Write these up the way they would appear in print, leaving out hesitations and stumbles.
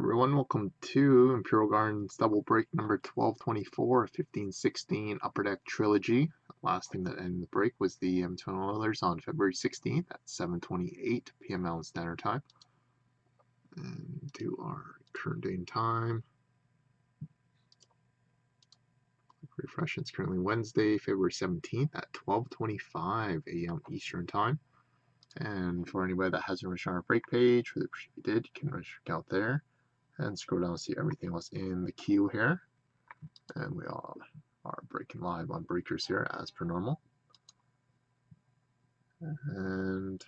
Everyone, welcome to Imperial Gardens double break number 1224, 1516 Upper Deck Trilogy. Last thing that ended the break was the Edmonton Oilers on February 16th at 7:28 p.m. Mountain Standard Time. And to our current date and time. Refresh, it's currently Wednesday, February 17th at 12:25 a.m. Eastern Time. And for anybody that hasn't registered on our break page, which if you did, you can register out there. And scroll down and see everything else in the queue here. And we all are breaking live on breakers here as per normal. And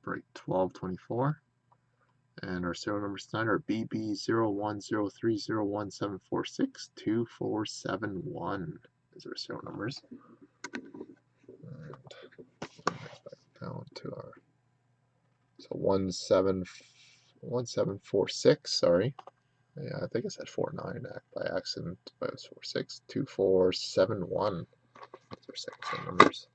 break 1224. And our serial numbers tonight are BB010301746247 is our serial numbers. And back down to our 1746, sorry. Yeah, I think I said 49 by accident, but it was 462471. Those are second set numbers.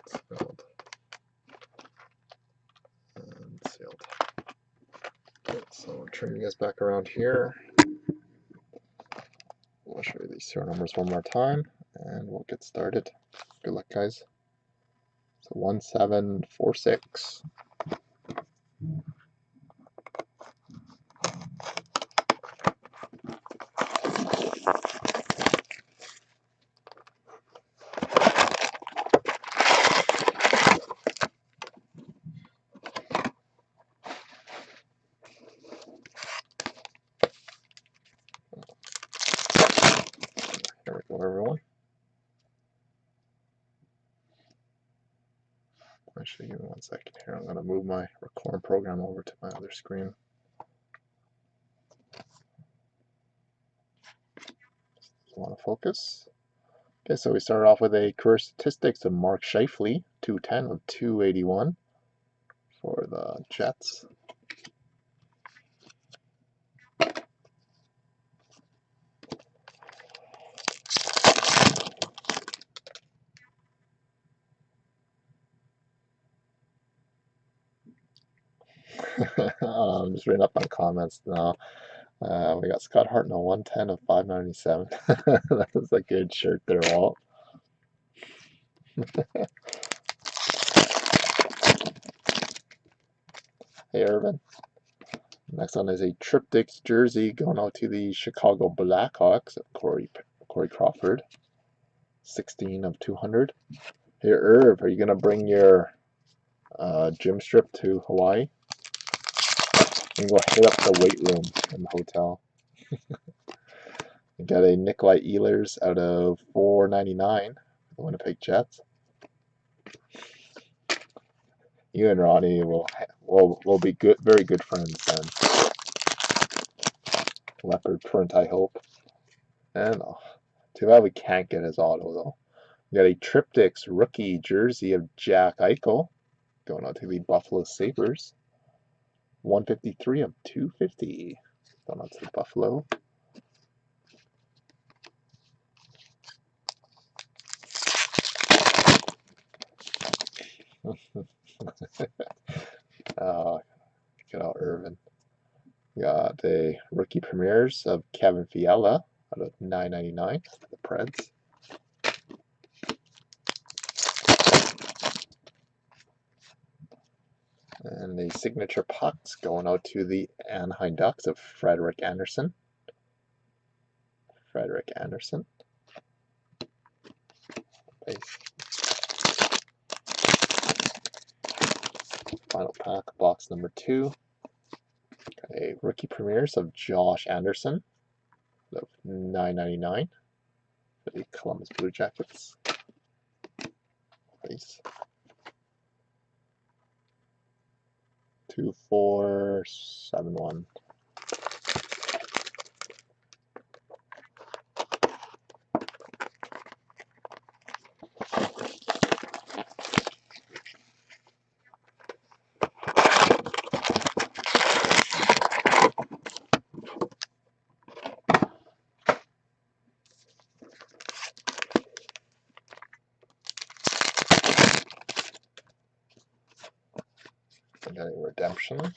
Spelled and sealed. Okay, so turning you guys back around here. I'll show you these serial numbers one more time, and we'll get started. Good luck, guys. So 1746. Here we go, everyone. Actually, give me 1 second here. I'm going to move my record program over to my other screen. Just want to focus. Okay, so we started off with a career statistics of Mark Scheifele, 210 of 281 for the Jets. I'm just reading up on comments now. We got Scott Hartnell, 110 of 597. That was a good shirt there, Walt. Hey, Irvin. Next one is a triptychs jersey going out to the Chicago Blackhawks of Corey Crawford, 16 of 200. Hey, Irv, are you going to bring your gym strip to Hawaii? You can go hit up the weight room in the hotel. You got a Nikolai Ehlers out of 499 for the Winnipeg Jets. You and Ronnie will be good, very good friends then. Leopard print, I hope. And too bad we can't get his auto though. We got a triptychs rookie jersey of Jack Eichel going out to the Buffalo Sabres. 153 of 250 going out to the Buffalo. Get out Irvin. We got a rookie premieres of Kevin Fiala out of 999 for the Preds. And the signature pucks going out to the Anaheim Ducks of Frederik Andersen. Base. Final pack, box number 2. Got a rookie premieres of Josh Anderson of 999 for the Columbus Blue Jackets. Base. 2471. redemption.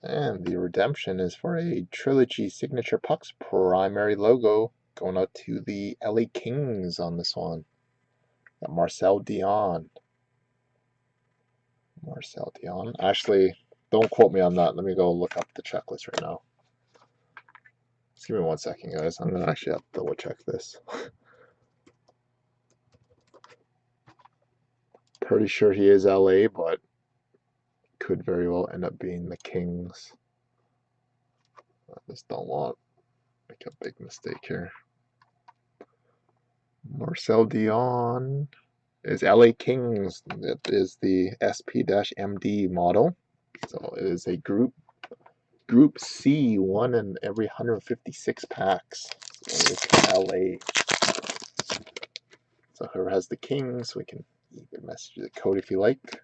And the redemption is for a Trilogy Signature Pucks primary logo going out to the LA Kings on this one. Got Marcel Dion. Actually, don't quote me on that. Let me go look up the checklist right now. Just give me 1 second, guys. I'm going to actually have to double check this. Pretty sure he is LA, but could very well end up being the Kings. I just don't want to make a big mistake here. Marcel Dion is LA Kings. It is the SP-MD model. So it is a Group C, 1 in every 156 packs. So it's LA. So whoever has the Kings, we can message the code if you like.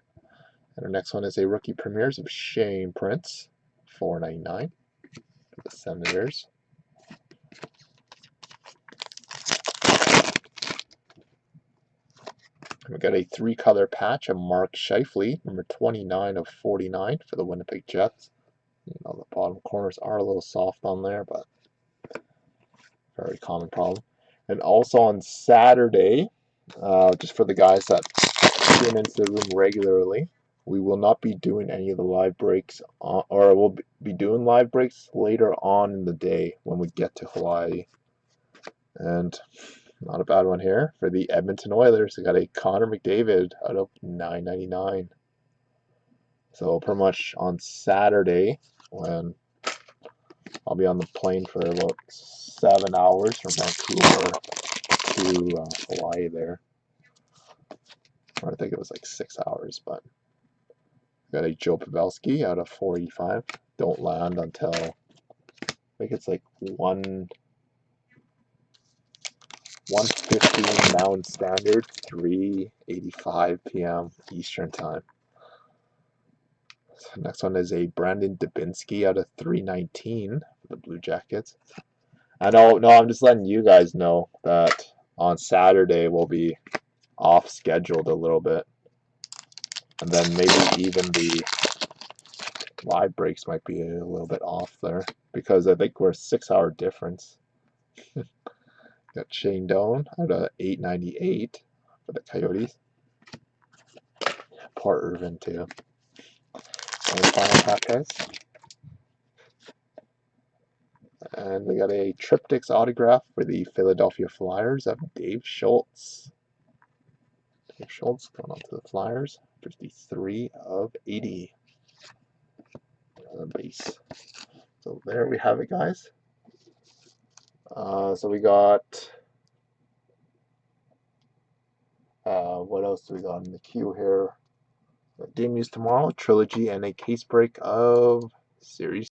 And our next one is a rookie premieres of Shane Prince, $4.99 for the Senators. We got a 3-color patch of Mark Scheifele, number 29 of 49 for the Winnipeg Jets. You know, the bottom corners are a little soft on there, but very common problem. And also on Saturday, just for the guys that tune into the room regularly, we will not be doing any of the live breaks, or we'll be doing live breaks later on in the day when we get to Hawaii. And not a bad one here for the Edmonton Oilers. They got a Connor McDavid out of $9.99. So pretty much on Saturday, when I'll be on the plane for about 7 hours from Vancouver to Hawaii there. Or I think it was like 6 hours, but got a Joe Pavelski out of $4.85. Don't land until I think it's like 1:15 Mountain Standard, 3:85 p.m. Eastern Time. So next one is a Brandon Dubinsky out of $3.19 for the Blue Jackets. I know, no, I'm just letting you guys know that on Saturday we'll be off scheduled a little bit. And then maybe even the live breaks might be a little bit off there because I think we're a 6-hour difference. Got Shane Doan out of $8.98 for the Coyotes. Poor Irvin too. And final pack, guys. And we got a Triptychs autograph for the Philadelphia Flyers of Dave Schultz. Dave Schultz going on to the Flyers. 53 of 80. The base. So there we have it, guys. So we got what else do we got in the queue here? Game news tomorrow, Trilogy, and a case break of Series